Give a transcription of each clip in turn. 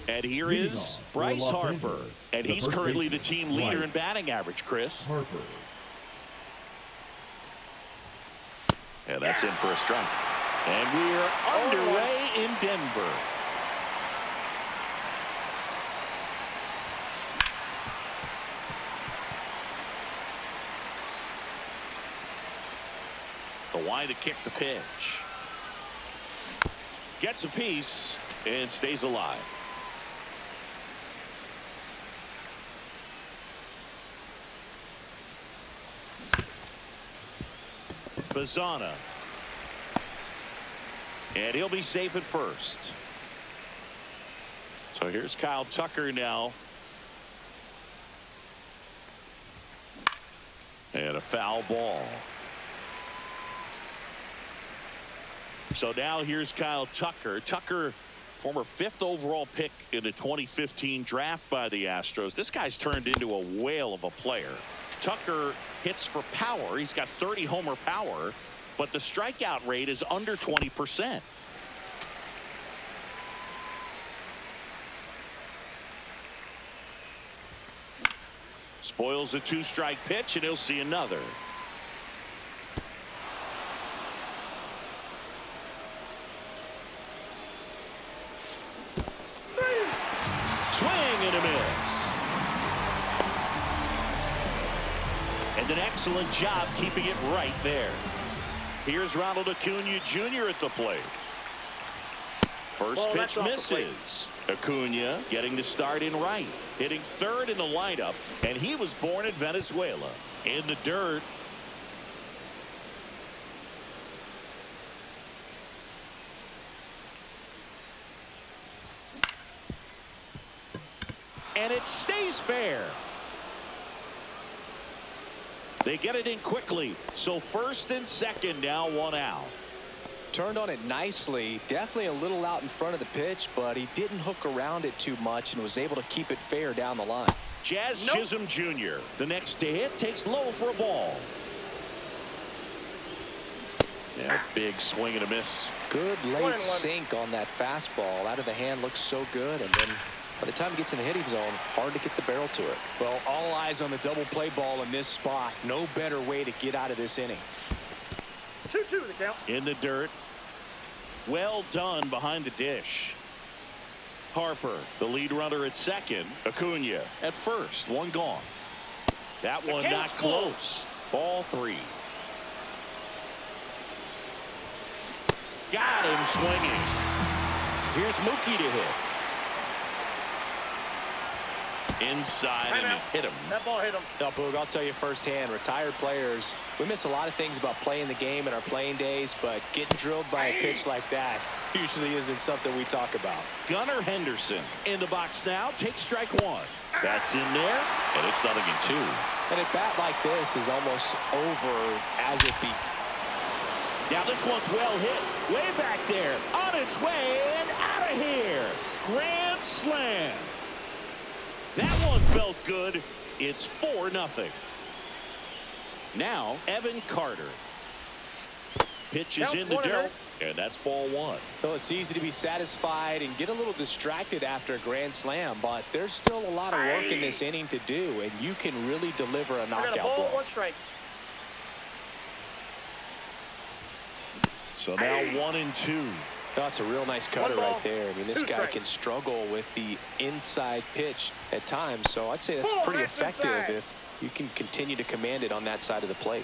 And here is Bryce Harper. And he's currently the team leader in batting average, Chris. And that's in for a strike. And we're underway in Denver. The wide to kick the pitch. Gets a piece and stays alive. Bazana. And he'll be safe at first. So here's Kyle Tucker now. And a foul ball. So now here's Kyle Tucker. Tucker, former 5th overall pick in the 2015 draft by the Astros. This guy's turned into a whale of a player. Tucker hits for power. He's got 30 homer power, but the strikeout rate is under 20%. Spoils a 2-strike pitch, and he'll see another. Swing and a miss. And an excellent job keeping it right there. Here's Ronald Acuna Jr. at the plate. First pitch misses. Acuna getting the start in right. Hitting 3rd in the lineup. And he was born in Venezuela. In the dirt. And it stays fair. They get it in quickly. So 1st and 2nd now, 1 out. Turned on it nicely. Definitely a little out in front of the pitch, but he didn't hook around it too much and was able to keep it fair down the line. Jazz Chisholm Jr. The next to hit takes low for a ball. Yeah, big swing and a miss. Good late sink on that fastball. Out of the hand, looks so good, and then by the time it gets in the hitting zone, hard to get the barrel to it. Well, all eyes on the double play ball in this spot. No better way to get out of this inning. 2-2 the count. In the dirt. Well done behind the dish. Harper, the lead runner at 2nd. Acuna at 1st. 1 gone. That one not close. Ball 3. Got him swinging. Here's Mookie to hit. Inside and it hit him. That ball hit him. No, Boog, I'll tell you firsthand, retired players, we miss a lot of things about playing the game in our playing days, but getting drilled by a pitch like that usually isn't something we talk about. Gunnar Henderson in the box now. Takes strike 1. That's in there, and it's 0-2. And a bat like this is almost over as it be. Now this one's well hit. Way back there. On its way and out of here. Grand slam. That one felt good. It's 4-0. Now Evan Carter. Pitches in the dirt. And that's ball 1. Well, it's easy to be satisfied and get a little distracted after a grand slam, but there's still a lot of work in this inning to do, and you can really deliver a knockout ball. 1 strike. So now 1-2. That's a real nice cutter right there. I mean, this guy can struggle with the inside pitch at times, so I'd say that's pretty effective if you can continue to command it on that side of the plate.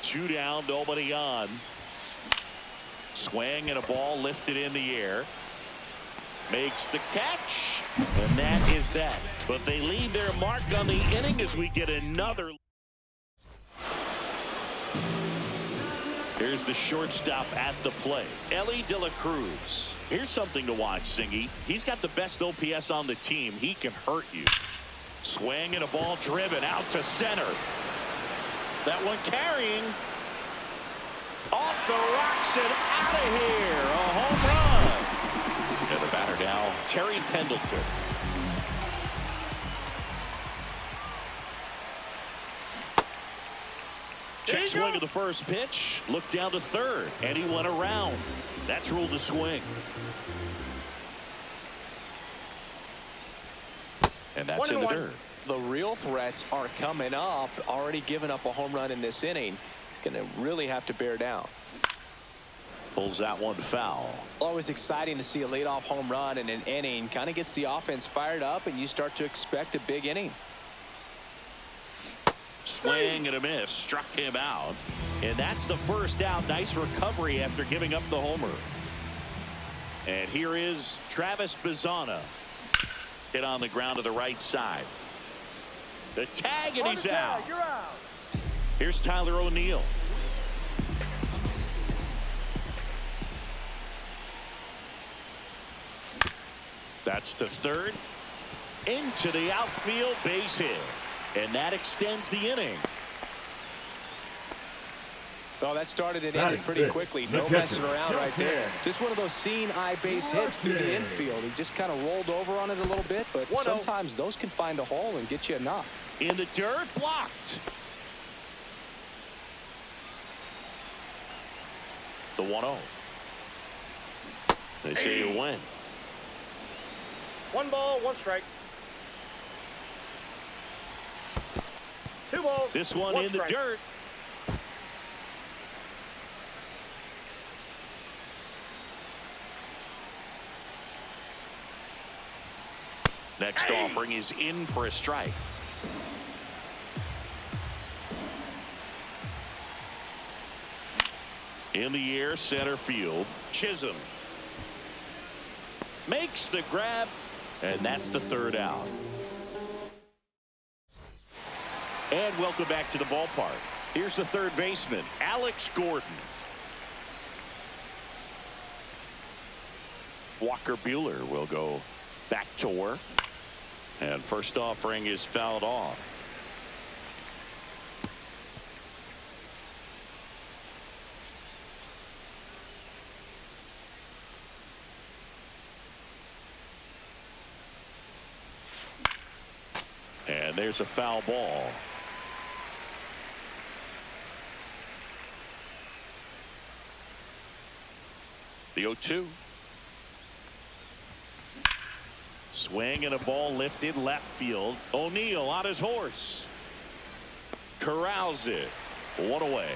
2 down, nobody on. Swing and a ball lifted in the air. Makes the catch, and that is that. But they leave their mark on the inning as we get another. Here's the shortstop at the plate, Ellie De La Cruz. Here's something to watch, Singy. He's got the best OPS on the team. He can hurt you. Swing and a ball driven out to center. That one carrying. Off the rocks and out of here. A home run. And the batter now, Terry Pendleton. Check swing of the first pitch. Looked down to 3rd, and he went around. That's ruled a swing. And that's in the dirt. The real threats are coming up. Already given up a home run in this inning. He's going to really have to bear down. Pulls that one foul. Always exciting to see a leadoff home run in an inning. Kind of gets the offense fired up, and you start to expect a big inning. Swing and a miss. Struck him out. And that's the first out. Nice recovery after giving up the homer. And here is Travis Bazzana. Hit on the ground to the right side. The tag, and he's out. You're out. Here's Tyler O'Neill. That's to third. Into the outfield, base hit. And that extends the inning. Oh, that started and ended pretty quickly. No messing around right there. Just one of those seeing eye base hits through the infield. He just kind of rolled over on it a little bit, but sometimes those can find a hole and get you a knock. In the dirt, blocked. The 1-0. They say you win. 1 ball, 1 strike. 2 balls. This one in the dirt. Next offering is in for a strike. In the air, center field. Chisholm makes the grab, and that's the third out. And welcome back to the ballpark. Here's the third baseman, Alex Gordon. Walker Buehler will go back to work. And first offering is fouled off. And there's a foul ball. The 0-2. Swing and a ball lifted left field. O'Neill on his horse. Corrals it. 1 away.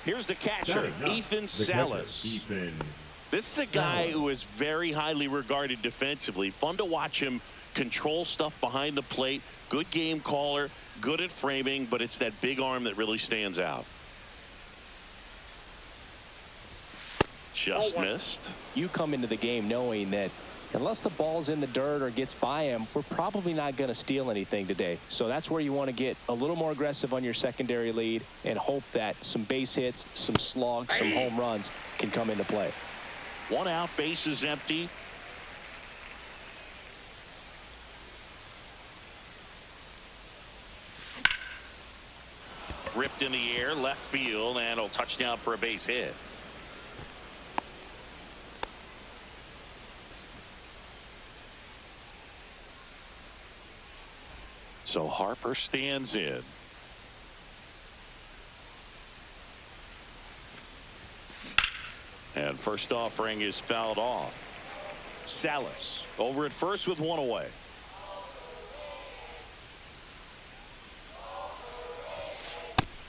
Here's the catcher, Ethan Salas. This is a guy who is very highly regarded defensively. Fun to watch him control stuff behind the plate. Good game caller. Good at framing, but it's that big arm that really stands out. Just missed. You come into the game knowing that unless the ball's in the dirt or gets by him, we're probably not going to steal anything today. So that's where you want to get a little more aggressive on your secondary lead and hope that some base hits, some slugs, some home runs can come into play. 1 out, base is empty. Ripped in the air, left field, and a touchdown for a base hit. So Harper stands in. And first offering is fouled off. Salas over at first with 1 away.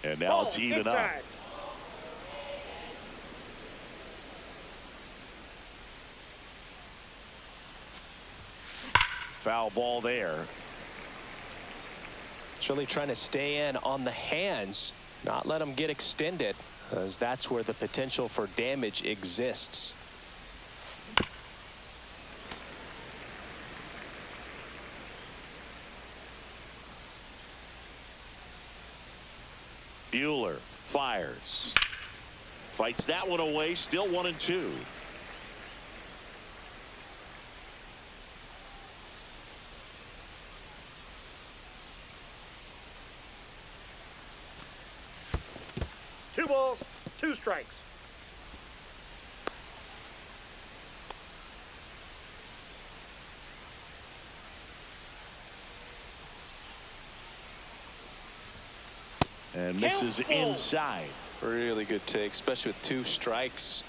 And now it's even up. Foul ball there. It's really trying to stay in on the hands, not let them get extended, as that's where the potential for damage exists. Buehler fires. Fights that one away, still 1-2. Two balls, 2 strikes. And misses inside. Really good take, especially with 2 strikes.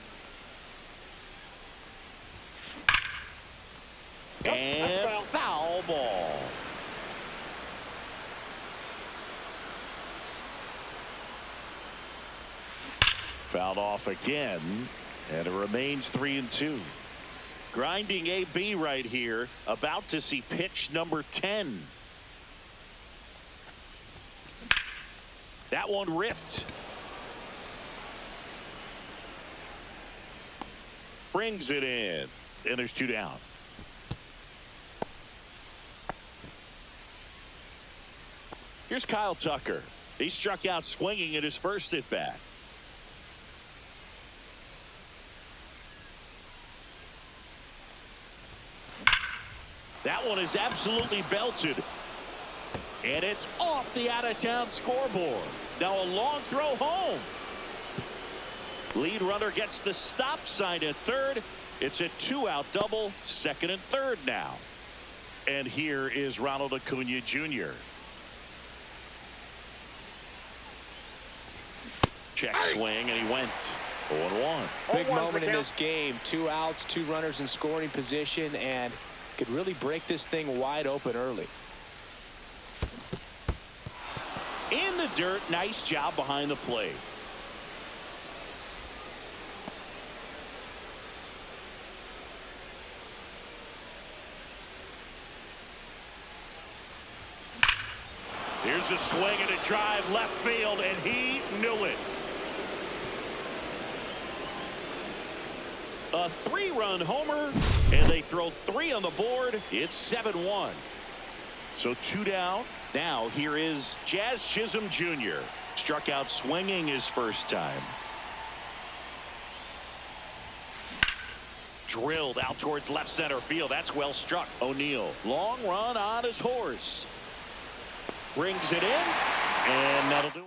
And foul ball. Fouled off again, and it remains 3-2. Grinding AB right here, about to see pitch number 10. That one ripped. Brings it in, and there's 2 down. Here's Kyle Tucker. He struck out swinging at his first at bat. That one is absolutely belted. And it's off the out-of-town scoreboard. Now a long throw home. Lead runner gets the stop sign at third. It's a 2-out double, second and third now. And here is Ronald Acuna Jr. Check swing, and he went 0-1. Big moment in this game. 2 outs, 2 runners in scoring position, and could really break this thing wide open early. In the dirt, nice job behind the plate. Here's a swing and a drive left field, and he knew it. A 3-run homer, and they throw 3 on the board. It's 7-1. So 2 down. Now here is Jazz Chisholm Jr. Struck out swinging his first time. Drilled out towards left center field. That's well struck. O'Neill, long run on his horse. Brings it in, and that'll do it.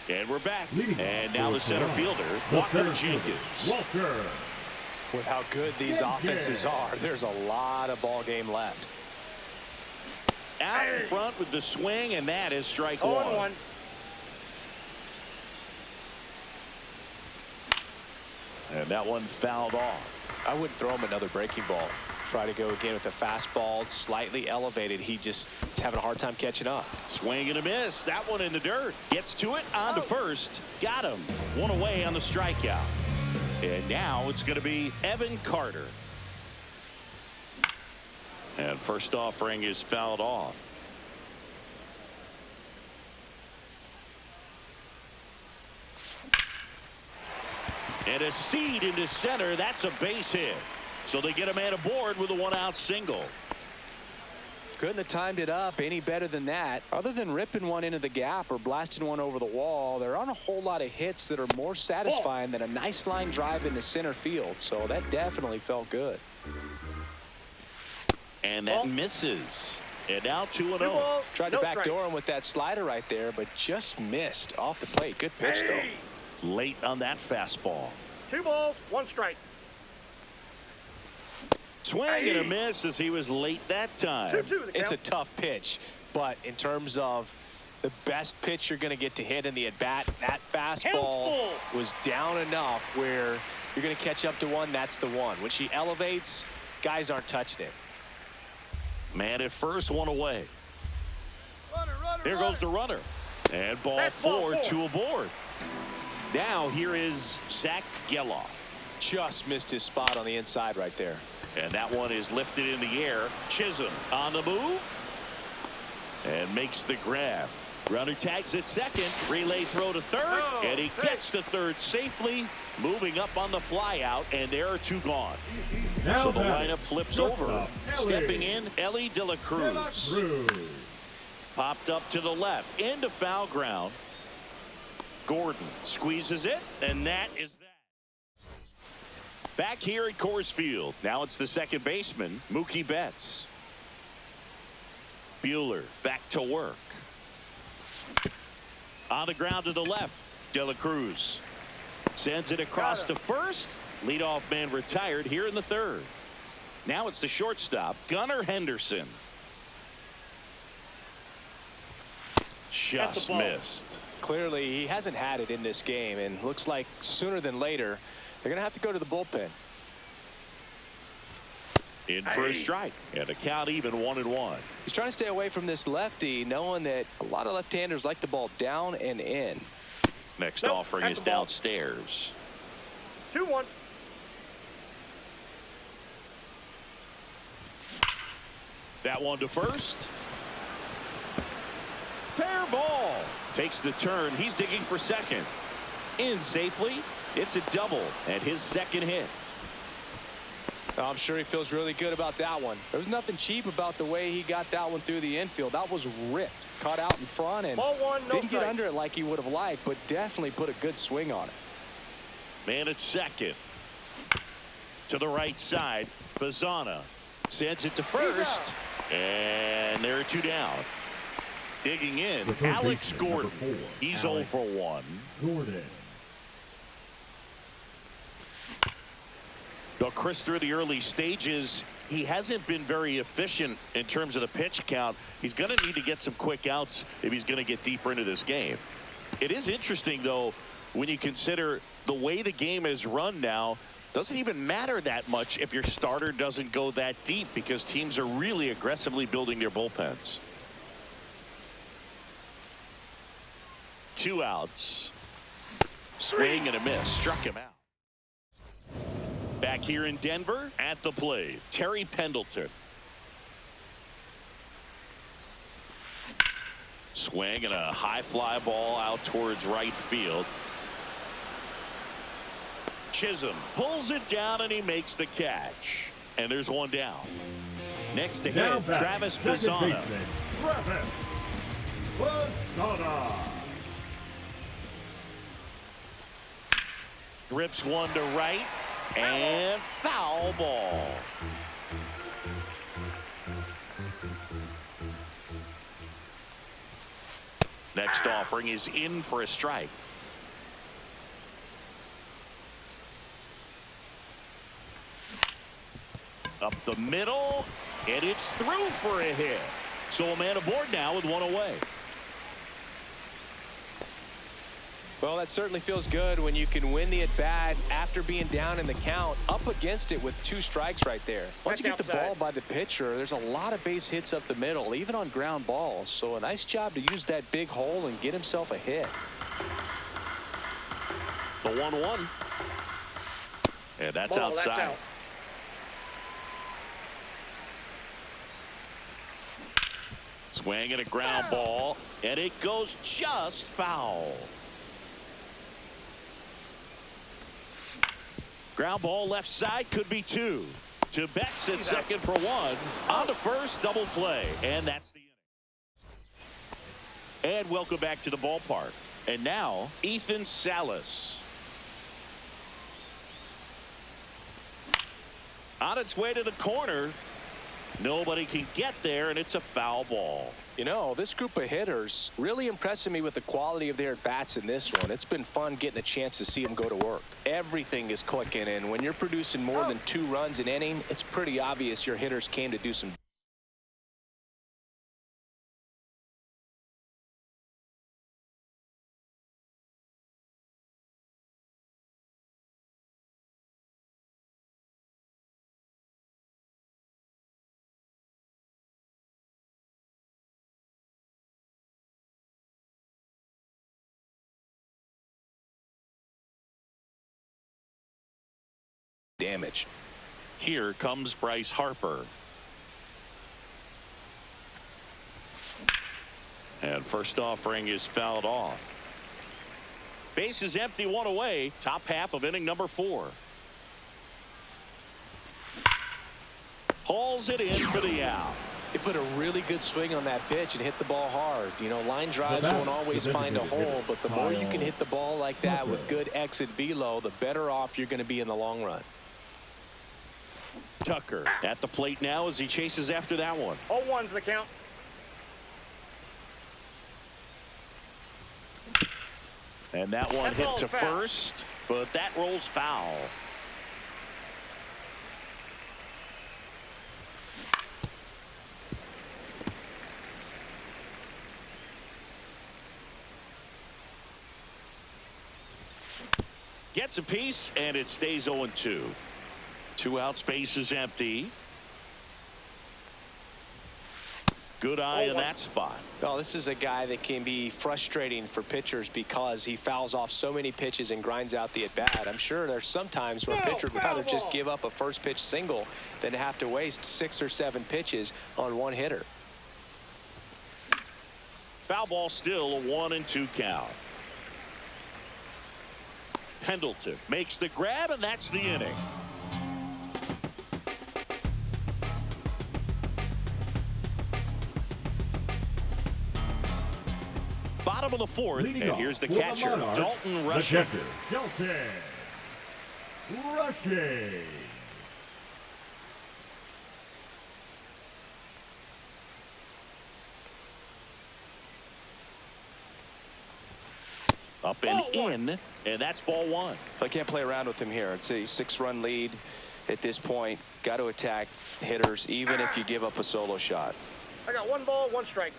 And we're back. And now the center fielder, Walker Jenkins. With how good these offenses are, there's a lot of ball game left. Out in front with the swing, and that is strike 1. And that one fouled off. I wouldn't throw him another breaking ball. Try to go again with the fastball, slightly elevated. He just is having a hard time catching up. Swing and a miss. That one in the dirt. Gets to it, on to first. Got him. 1 away on the strikeout. And now it's going to be Evan Carter. And first offering is fouled off. And a seed into center. That's a base hit. So they get a man aboard with a 1-out single. Couldn't have timed it up any better than that. Other than ripping one into the gap or blasting one over the wall, there aren't a whole lot of hits that are more satisfying than a nice line drive into center field. So that definitely felt good. And that misses. And now 2-0. Tried to backdoor him with that slider right there, but just missed off the plate. Good pitch, though. Late on that fastball. 2 balls, 1 strike. Swing and a miss as he was late that time. It's a tough pitch, but in terms of the best pitch you're going to get to hit in the at-bat, that fastball was down enough where you're going to catch up to one. That's the one. When she elevates, guys aren't touching it. Man at first, 1 away. There goes the runner. And ball 4, 2 aboard. Now here is Zach Geloff. Just missed his spot on the inside right there. And that one is lifted in the air. Chisholm on the move. And makes the grab. Runner tags at second. Relay throw to third. And he gets to third safely. Moving up on the fly out. And there are 2 gone. So the lineup flips over. Stepping in, Ellie De La Cruz. Popped up to the left. Into foul ground. Gordon squeezes it. And that is that. Back here at Coors Field. Now it's the second baseman, Mookie Betts. Bueller back to work. On the ground to the left, De La Cruz. Sends it across to first. Leadoff man retired here in the third. Now it's the shortstop, Gunnar Henderson. Just missed. Clearly, he hasn't had it in this game, and looks like sooner than later, they're going to have to go to the bullpen. In for a strike, and a count even 1-1. He's trying to stay away from this lefty, knowing that a lot of left-handers like the ball down and in. Next offering is downstairs. 2-1. That one to first. Fair ball. Takes the turn. He's digging for second. In safely. It's a double and his second hit. I'm sure he feels really good about that one. There's nothing cheap about the way he got that one through the infield. That was ripped. Caught out in front and Ball one, no didn't get strike. under it like he would have liked, but definitely put a good swing on it. Man at second. To the right side. Bazana sends it to first. And there are two down. Digging in, Alex Gordon. He's 0 for 1. Gordon. Though Chris, through the early stages, he hasn't been very efficient in terms of the pitch count. He's going to need to get some quick outs if he's going to get deeper into this game. It is interesting, though, when you consider the way the game is run now. Doesn't even matter that much if your starter doesn't go that deep, because teams are really aggressively building their bullpens. 2 outs. Swing and a miss. Struck him out. Back here in Denver at the plate, Terry Pendleton. Swing and a high fly ball out towards right field. Chisholm pulls it down and he makes the catch. And there's one down. Next to him, Travis Bazana. Travis Bazana. Grips one to right and foul ball. Next offering is in for a strike. Up the middle, and it's through for a hit. So a man aboard now with one away. Well, that certainly feels good when you can win the at-bat after being down in the count, up against it with 2 strikes right there. Once you get the ball by the pitcher, there's a lot of base hits up the middle, even on ground balls. So a nice job to use that big hole and get himself a hit. The 1-1. And that's Ball, outside. that's out. Swing and a ground ball, and it goes just foul. Ground ball left side, could be 2. To Betts at second for 1. On to first, double play, and that's the inning. And welcome back to the ballpark. And now, Ethan Salas. On its way to the corner. Nobody can get there, and it's a foul ball. You know, this group of hitters really impressing me with the quality of their at-bats in this one. It's been fun getting a chance to see them go to work. Everything is clicking, and when you're producing more than 2 runs an inning, it's pretty obvious your hitters came to do some damage. Here comes Bryce Harper. And first offering is fouled off. Base is empty, 1 away. Top half of inning number 4. Hauls it in for the out. He put a really good swing on that pitch and hit the ball hard. You know, line drives won't always find a hole, but the more you can hit the ball like that with good exit velo, the better off you're going to be in the long run. Tucker at the plate now as he chases after that one. 0-1's the count. And that one That hit ball's to foul. first, but that rolls foul. Gets a piece, and it stays 0-2. 2 out, space is empty. Good eye in that spot. Well, this is a guy that can be frustrating for pitchers because he fouls off so many pitches and grinds out the at-bat. I'm sure there's some times where pitchers would rather just give up a first pitch single than to have to waste 6 or 7 pitches on one hitter. Foul ball, still a 1-2 count. Pendleton makes the grab, and that's the inning. Bottom of the 4th, Leading and off here's the for catcher, Monarchs, Dalton the Rushing. catcher, Dalton Rushing. Up and in, and that's ball 1. I can't play around with him here. It's a 6-run lead at this point. Got to attack hitters, even if you give up a solo shot. I got 1 ball, 1 strike.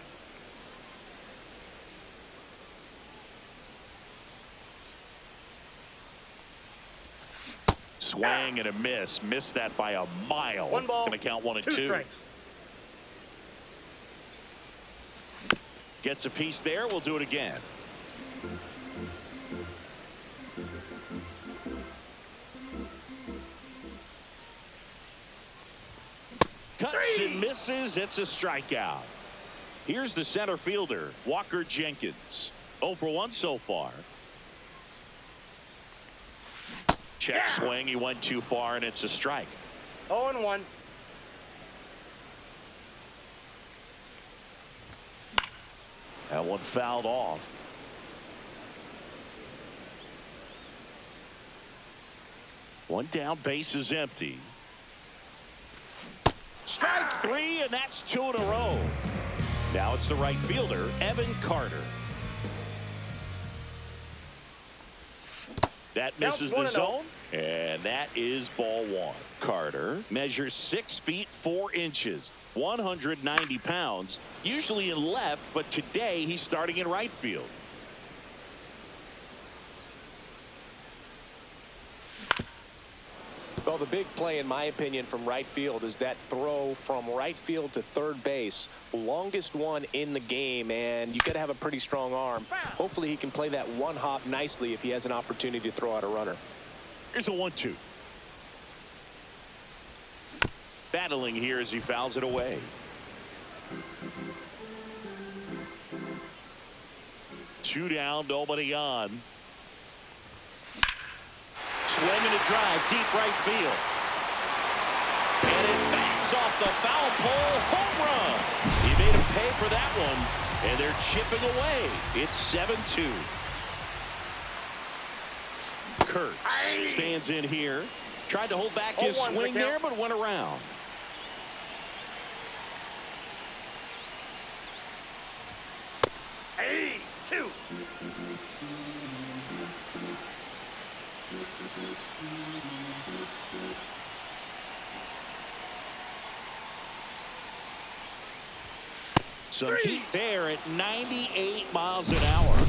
Swing and a miss. Missed that by a mile. 1 ball. Going to count 1 and 2 2. strikes. Gets a piece there. We'll do it again. Cuts and misses. It's a strikeout. Here's the center fielder, Walker Jenkins. 0 for 1 so far. Check swing. He went too far, and it's a strike. 0-1. That one fouled off. One down, base is empty. Strike 3, and that's 2 in a row. Now it's the right fielder, Evan Carter. That misses the zone, and that is ball 1. Carter measures 6 feet 4 inches, 190 pounds, usually in left, but today he's starting in right field. Well, the big play, in my opinion, from right field is that throw from right field to third base. Longest one in the game, and you got to have a pretty strong arm. Hopefully he can play that one hop nicely if he has an opportunity to throw out a runner. Here's a 1-2. Battling here as he fouls it away. Two down, nobody on. Swing and a drive, deep right field. And it bangs off the foul pole, home run. He made him pay for that one, and they're chipping away. It's 7-2. Kurtz stands in here. Tried to hold back his swing there, but went around. Hey, 2. Some heat there at 98 miles an hour.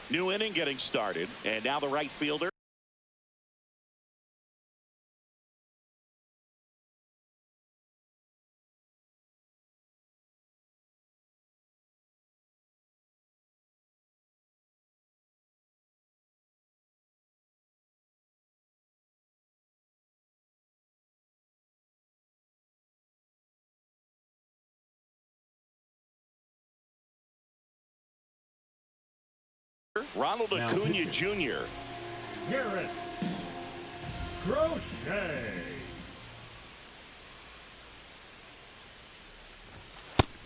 New inning getting started, and now the right fielder. Ronald Acuna Jr. Garrett Crochet.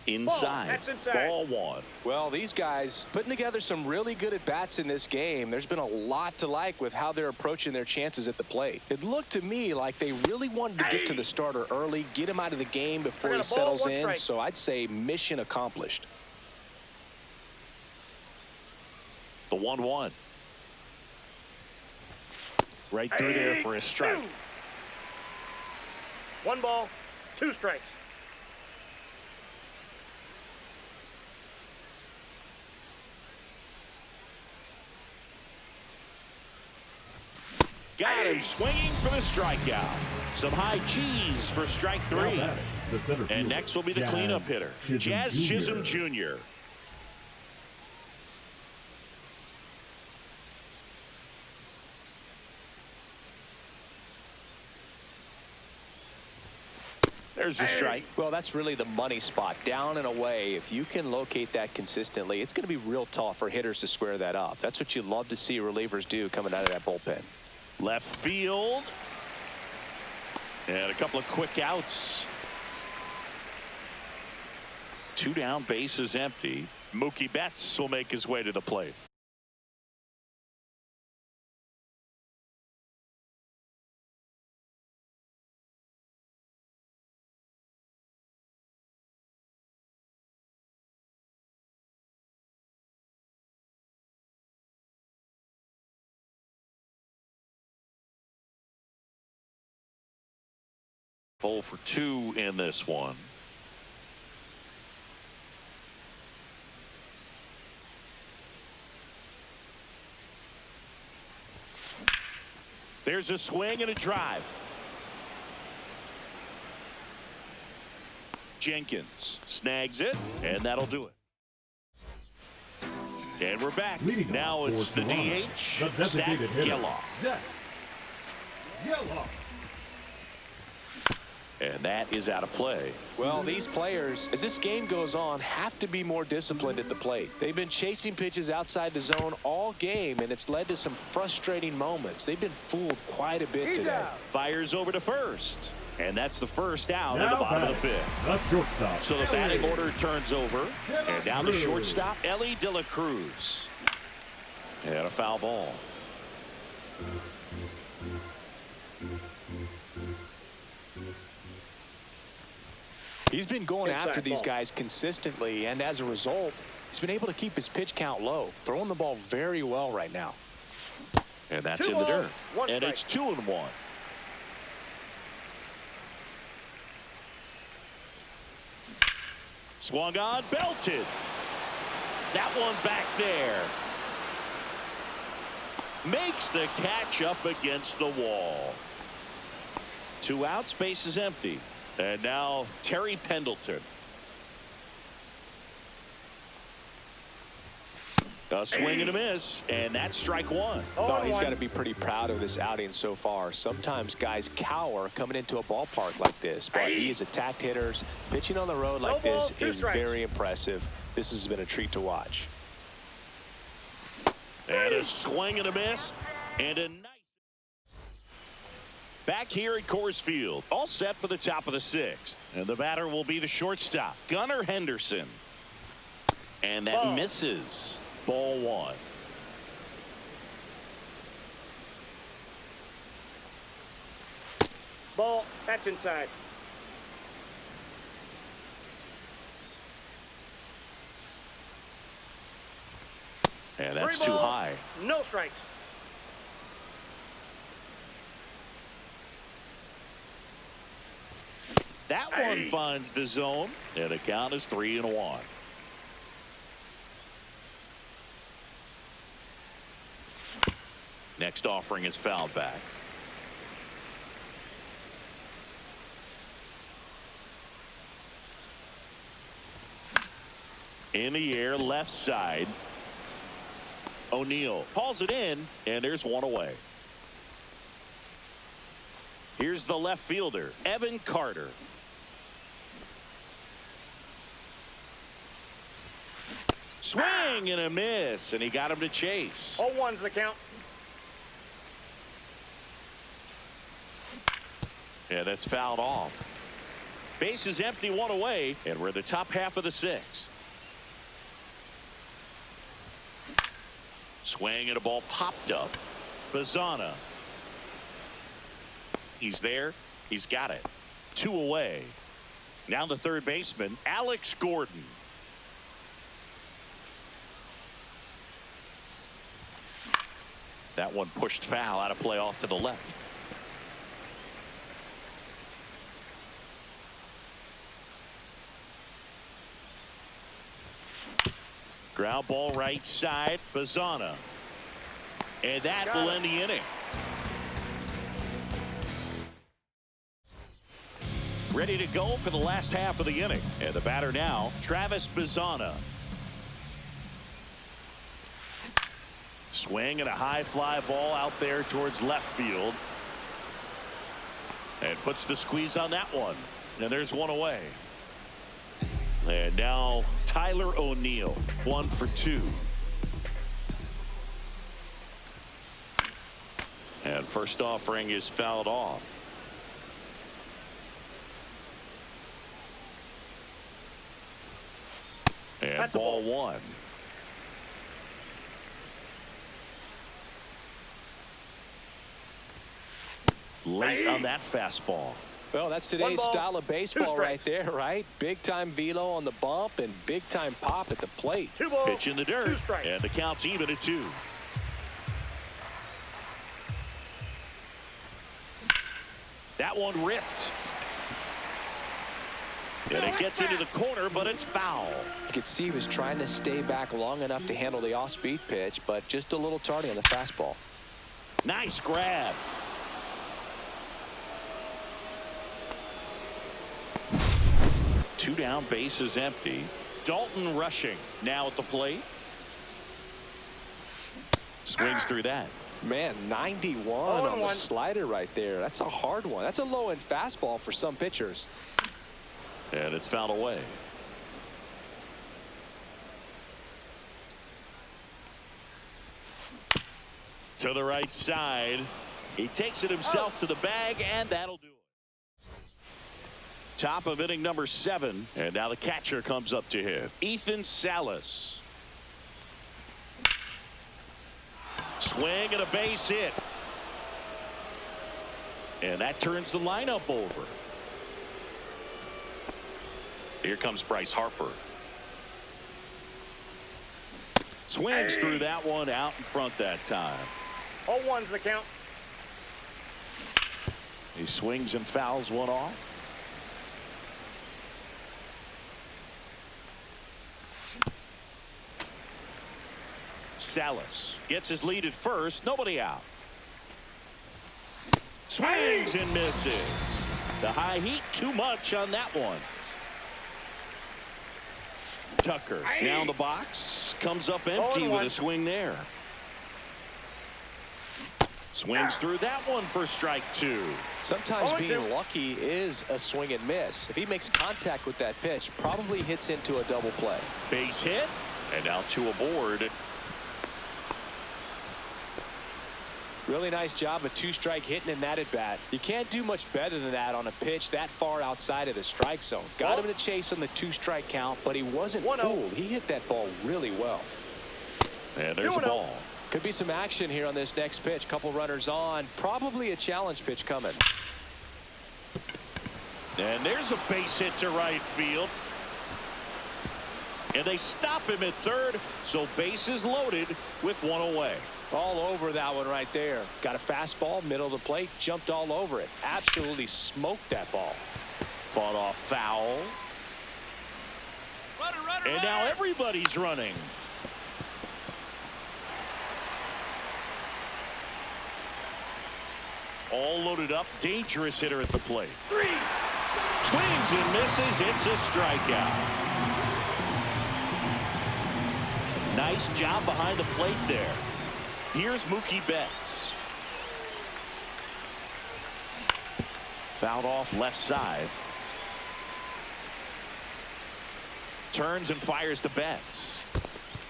Inside. That's inside. Ball 1. Well, these guys putting together some really good at-bats in this game. There's been a lot to like with how they're approaching their chances at the plate. It looked to me like they really wanted to get to the starter early, get him out of the game before he settles in. So I'd say mission accomplished. The 1-1. Right through there for a strike. 1 ball, 2 strikes. Got him swinging for the strikeout. Some high cheese for strike three. And next will be the cleanup hitter, Jazz Chisholm Jr. There's the strike. Well, that's really the money spot. Down and away. If you can locate that consistently, it's going to be real tough for hitters to square that up. That's what you love to see relievers do coming out of that bullpen. Left field. And a couple of quick outs. 2 down, bases empty. Mookie Betts will make his way to the plate. Hole for 2 in this one. There's a swing and a drive. Jenkins snags it, and that'll do it. And we're back. Now it's the DH, Zach Geloff. And that is out of play. Well, these players, as this game goes on, have to be more disciplined at the plate. They've been chasing pitches outside the zone all game, and it's led to some frustrating moments. They've been fooled quite a bit today. Fires over to first. And that's the first out at the bottom of the 5th. So the batting order turns over. And down the shortstop, Ellie De La Cruz. And a foul ball. He's been going after these guys consistently, and as a result, he's been able to keep his pitch count low, throwing the ball very well right now. And that's in the dirt. And it's 2-1. Swung on, belted. That one back there. Makes the catch up against the wall. 2 outs, base is empty. And now Terry Pendleton. A swing and a miss, and that's strike 1. Oh, he's got to be pretty proud of this outing so far. Sometimes guys cower coming into a ballpark like this, but he has attacked hitters. Pitching on the road like this is very impressive. This has been a treat to watch. And a swing and a miss, and a nice. Back here at Coors Field, all set for the top of the 6th. And the batter will be the shortstop, Gunnar Henderson. And that misses. Ball 1. Ball. That's inside. And that's too high. No strikes. That one finds the zone, and the count is 3-1. Next offering is fouled back. In the air, left side. O'Neill hauls it in, and there's one away. Here's the left fielder, Evan Carter. Swing and a miss, and he got him to chase. 0-1's the count. Yeah, that's fouled off. Base is empty, 1 away, and we're in the top half of the 6th. Swing and a ball popped up. Bazana. He's there. He's got it. 2 away. Now the third baseman, Alex Gordon. That one pushed foul, out of play off to the left. Ground ball right side, Bazana. And that will end the inning. ready to go for the last half of the inning. And the batter now, Travis Bazzana. Swing and a high fly ball out there towards left field. And puts the squeeze on that one. And there's one away. And now Tyler O'Neill, 1 for 2. And first offering is fouled off. And That's ball 1. Late on that fastball. Well, that's today's style of baseball right there, right? Big time velo on the bump and big time pop at the plate. 2 balls, pitch in the 2 dirt, strikes. and the count's even at 2. That one ripped. And it gets into the corner, but it's foul. You could see he was trying to stay back long enough to handle the off-speed pitch, but just a little tardy on the fastball. Nice grab. Two down, base is empty. Dalton rushing now at the plate. Swings through that. Man, 91 on the slider right there. That's a hard one. That's a low-end fastball for some pitchers. And it's fouled away. To the right side. He takes it himself to the bag, and that'll do it. Top of inning number 7. And now the catcher comes up to him. Ethan Salas. Swing and a base hit. And that turns the lineup over. Here comes Bryce Harper. Swings through that one, out in front that time. 0-1's the count. He swings and fouls one off. Salas gets his lead at first. Nobody out. Swings and misses. The high heat too much on that one. Tucker down the box, comes up empty with a swing there. Swings through that one for strike 2. Sometimes being lucky is a swing and miss. If he makes contact with that pitch, probably hits into a double play. Base hit, and now 2 aboard. Really nice job of 2-strike hitting in that at bat. You can't do much better than that on a pitch that far outside of the strike zone. Got him to chase on the 2-strike count, but he wasn't fooled. He hit that ball really well. And there's a ball. Could be some action here on this next pitch. Couple runners on. Probably a challenge pitch coming. And there's a base hit to right field. And they stop him at third, so bases loaded with 1 away. All over that one right there. Got a fastball, middle of the plate, jumped all over it. Absolutely smoked that ball. Fought off foul. And now everybody's running. All loaded up. Dangerous hitter at the plate. 3. Swings and misses. It's a strikeout. Nice job behind the plate there. Here's Mookie Betts. Fouled off left side. Turns and fires to Betts.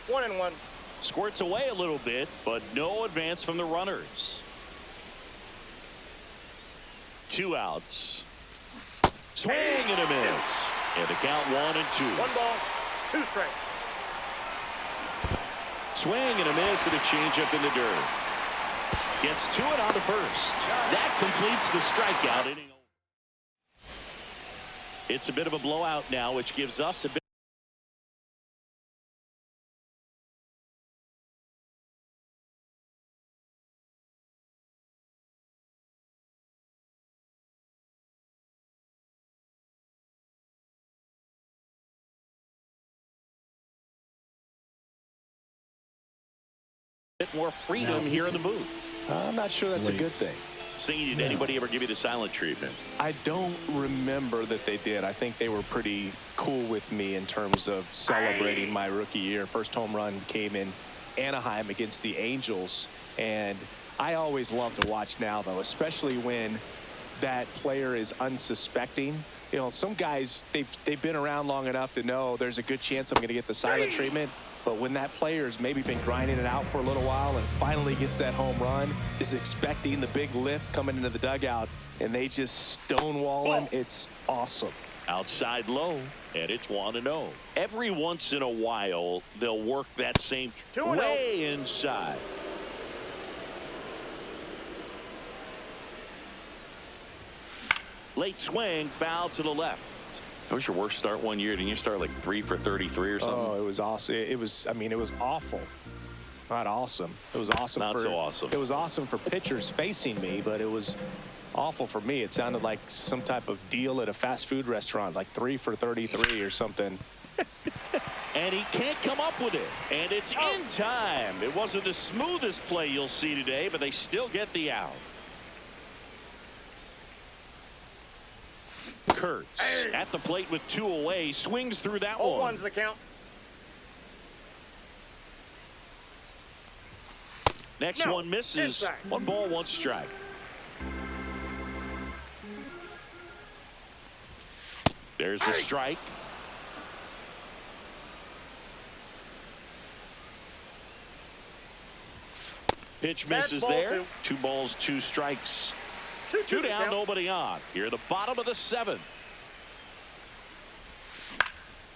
1-1. Squirts away a little bit, but no advance from the runners. 2 outs. Swing and a miss. And the count 1-2. 1 ball, 2 strikes. Swing and a miss and a changeup in the dirt. Gets to it on the first. That completes the strikeout inning. It's a bit of a blowout now, which gives us a bit. Bit more freedom here in the booth. I'm not sure that's a good thing. Singing, did anybody ever give you the silent treatment? I don't remember that they did. I think they were pretty cool with me in terms of celebrating my rookie year. First home run came in Anaheim against the Angels, and I always love to watch now, though, especially when that player is unsuspecting. You know, some guys, they've been around long enough to know there's a good chance I'm going to get the silent treatment. But when that player's maybe been grinding it out for a little while and finally gets that home run, is expecting the big lift coming into the dugout, and they just stonewall him, it's awesome. Outside low, and it's 1-0. Every once in a while, they'll work that same way inside. Late swing, foul to the left. That was your worst start one year. Didn't you start like 3 for 33 or something? Oh, it was awesome. It was, I mean, it was awful. Not awesome. It was awesome. Not so awesome. It was awesome for pitchers facing me, but it was awful for me. It sounded like some type of deal at a fast food restaurant, like 3 for 33 or something. And he can't come up with it. And it's in time. It wasn't the smoothest play you'll see today, but they still get the out. Kurtz at the plate with 2 away, swings through that one. 0-1's the count. Next one misses. Inside. 1 ball, 1 strike. There's the strike. Pitch misses there. 2 balls, 2 strikes. 2 down, nobody on. Here, the bottom of the 7th.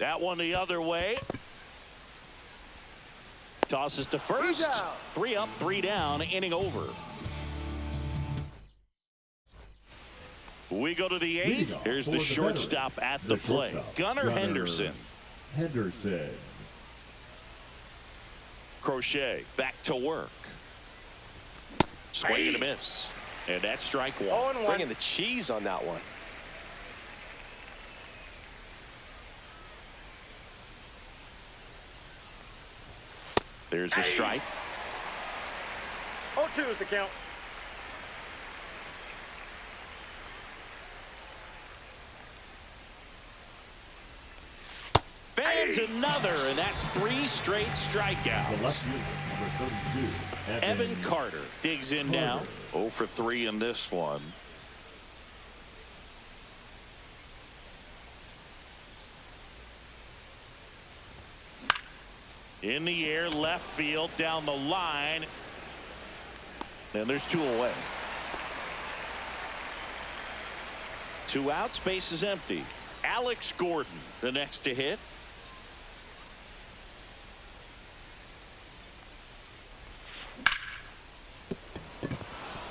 That one the other way. Tosses to first. 3 up, 3 down, inning over. We go to the 8th. Here's the shortstop at the plate. Gunnar Henderson. Crochet back to work. Swing and a miss. And that's strike 1. Bringing the cheese on that one. There's a strike. 0-2 is the count. Fans another, and that's 3 straight strikeouts. Evan Carter digs in now. 0 for 3 in this one. In the air, left field, down the line. And there's 2 away. 2 outs, base is empty. Alex Gordon, the next to hit.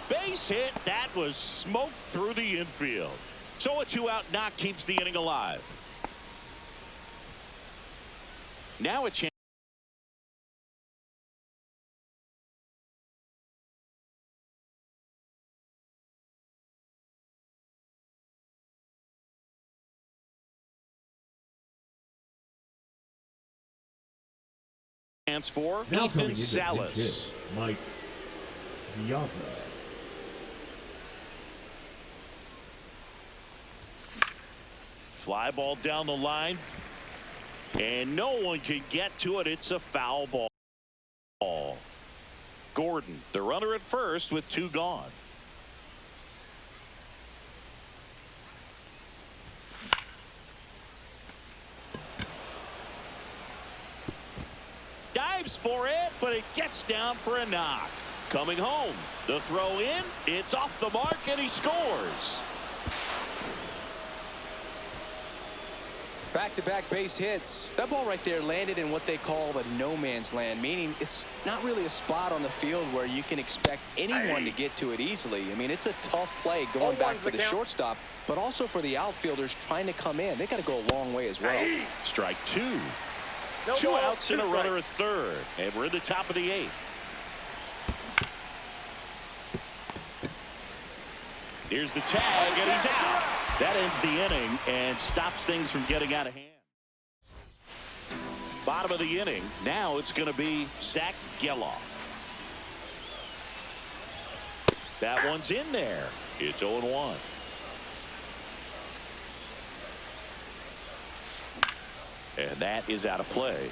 Base hit. That was smoked through the infield. So a 2-out knock keeps the inning alive. Now a chance for Ethan Salas. Mike Piazza. Fly ball down the line, and no one can get to it. It's a foul ball. Gordon, the runner at first with 2 gone. Dives for it, but it gets down for a knock. Coming home, the throw in, it's off the mark, and he scores. Back-to-back base hits. That ball right there landed in what they call the no man's land, meaning it's not really a spot on the field where you can expect anyone to get to it easily. I mean, it's a tough play going back for the shortstop, but also for the outfielders trying to come in. They got to go a long way as well. Strike 2. 2 outs and a runner at third, and we're in the top of the 8th. Here's the tag, and he's out. That ends the inning and stops things from getting out of hand. Bottom of the inning. Now it's going to be Zach Geloff. That one's in there. It's 0-1. And that is out of play.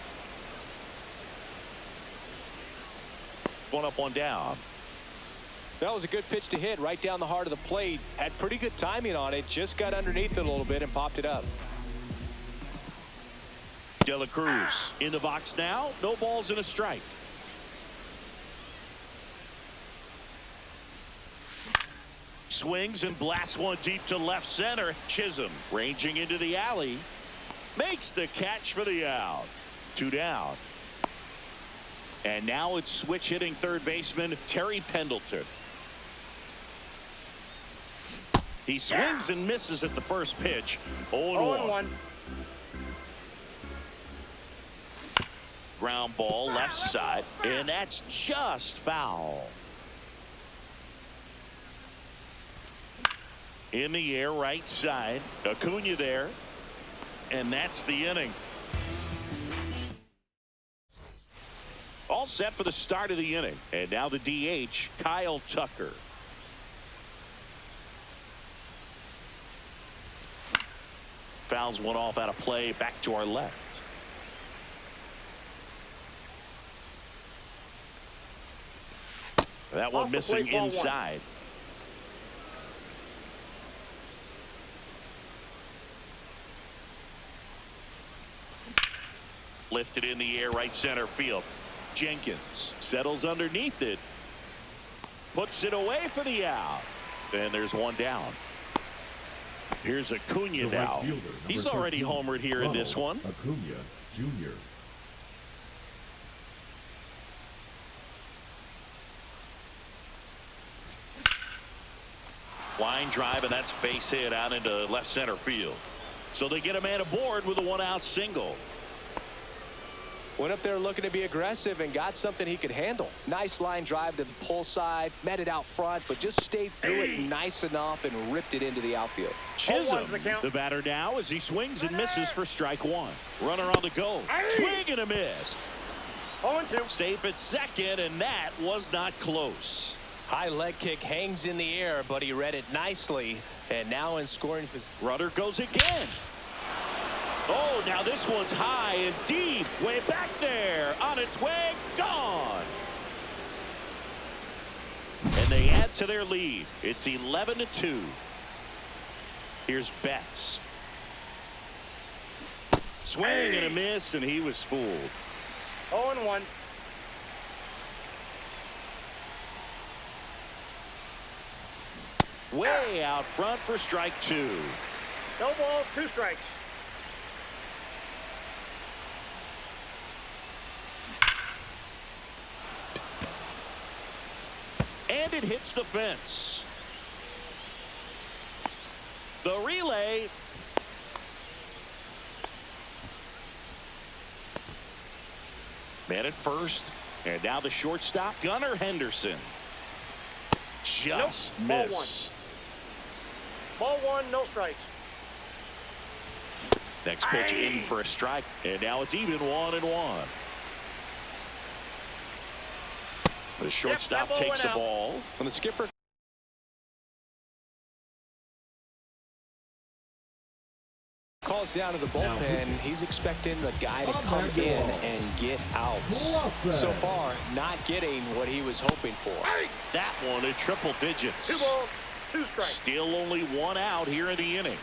One up, one down. That was a good pitch to hit right down the heart of the plate. Had pretty good timing on it. Just got underneath it a little bit and popped it up. De La Cruz in the box now. No balls and a strike. Swings and blasts one deep to left center. Chisholm ranging into the alley. Makes the catch for the out. 2 down. And now it's switch hitting third baseman Terry Pendleton. He swings and misses at the first pitch. 0-1. Ground ball left side, and that's just foul. In the air right side. Acuna there, and that's the inning. All set for the start of the inning. And now the DH, Kyle Tucker. Fouls one off out of play, back to our left. That one missing inside. Lifted in the air right center field. Jenkins settles underneath it. Puts it away for the out. And there's one down. Here's Acuna now. He's already homered here in this one. Acuna Jr. Line drive, and that's base hit out into left center field. So they get a man aboard with a one-out single. Went up there looking to be aggressive and got something he could handle. Nice line drive to the pull side, met it out front, but just stayed through it nice enough and ripped it into the outfield. Chisholm, the batter now, as he swings and misses for strike one. Runner on the go. Swing and a miss. 0-2. Safe at second, and that was not close. High leg kick hangs in the air, but he read it nicely. And now in scoring position. Runner goes again. Oh, now this one's high and deep. Way back there. On its way. Gone. And they add to their lead. It's 11-2. Here's Betts. Swing and a miss, and he was fooled. 0-1. Way out front for strike two. No ball, 2 strikes. And it hits the fence. The relay. Man at first. And now the shortstop, Gunnar Henderson. Just missed. Ball 1, no strikes. Next pitch in for a strike. And now it's even 1-1. The shortstop takes the ball. When the skipper calls down to the bullpen, he's expecting the guy to come in and get outs. So far, not getting what he was hoping for. That one at triple digits. 2 balls, 2 strikes. Still only 1 out here in the inning.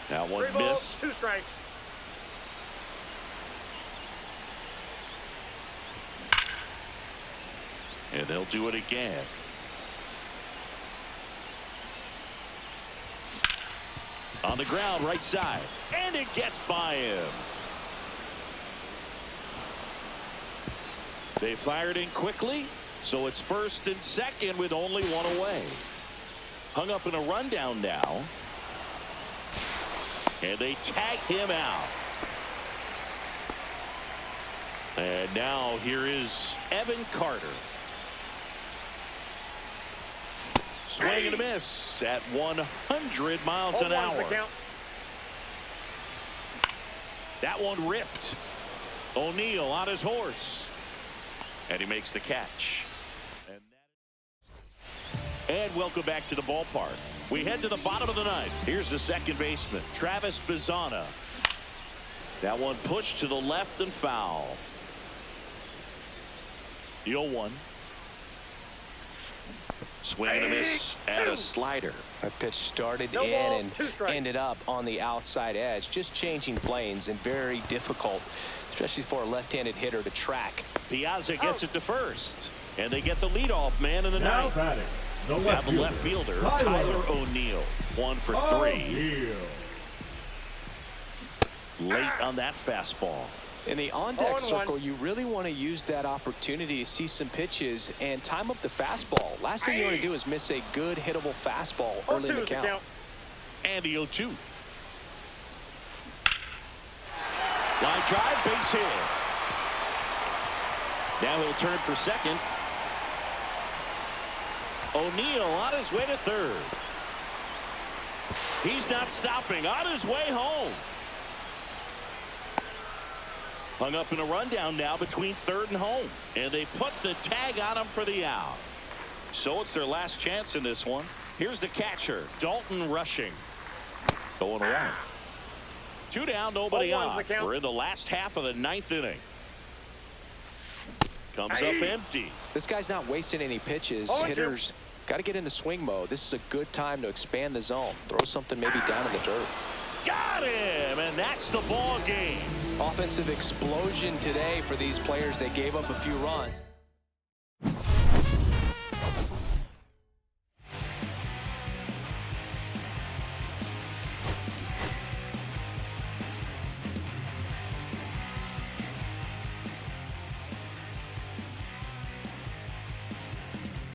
That one 3 balls, missed. 2 strikes. And they'll do it again. On the ground, right side. And it gets by him. They fired in quickly, so it's first and second with only 1 away. Hung up in a rundown now. And they tag him out. And now here is Evan Carter. Swing and a miss at 100 miles an hour. That one ripped. O'Neill on his horse. And he makes the catch. And And welcome back to the ballpark. We head to the bottom of the ninth. Here's the second baseman, Travis Bazzana. That one pushed to the left and foul. The 0-1. Swing and a miss and a slider. That pitch started No in ball, and 2 strikes. ended up on the outside edge. Just changing planes and very difficult, especially for a left-handed hitter to track. Piazza gets it to first. And they get the leadoff man in the Now ninth. batting, the We left have a left fielder, fielder, Tyler O'Neill. 1 for 3. O'Neill. Late on that fastball. In the on-deck 0-1. circle, you really want to use that opportunity to see some pitches and time up the fastball. Last thing you want to do is miss a good hittable fastball early in the 0-2 is the count. count. And the 0-2. Line drive, base hit. Now he'll turn for second. O'Neill on his way to third. He's not stopping. On his way home. Hung up in a rundown now between third and home. And they put the tag on him for the out. So it's their last chance in this one. Here's the catcher, Dalton Rushing. Going away. 2 down, nobody 0-1's on. the count. We're in the last half of the ninth inning. Comes up empty. This guy's not wasting any pitches. 0-2. Hitters got to get into swing mode. This is a good time to expand the zone. Throw something maybe down in the dirt. Got him, and that's the ball game. Offensive explosion today for these players. They gave up a few runs.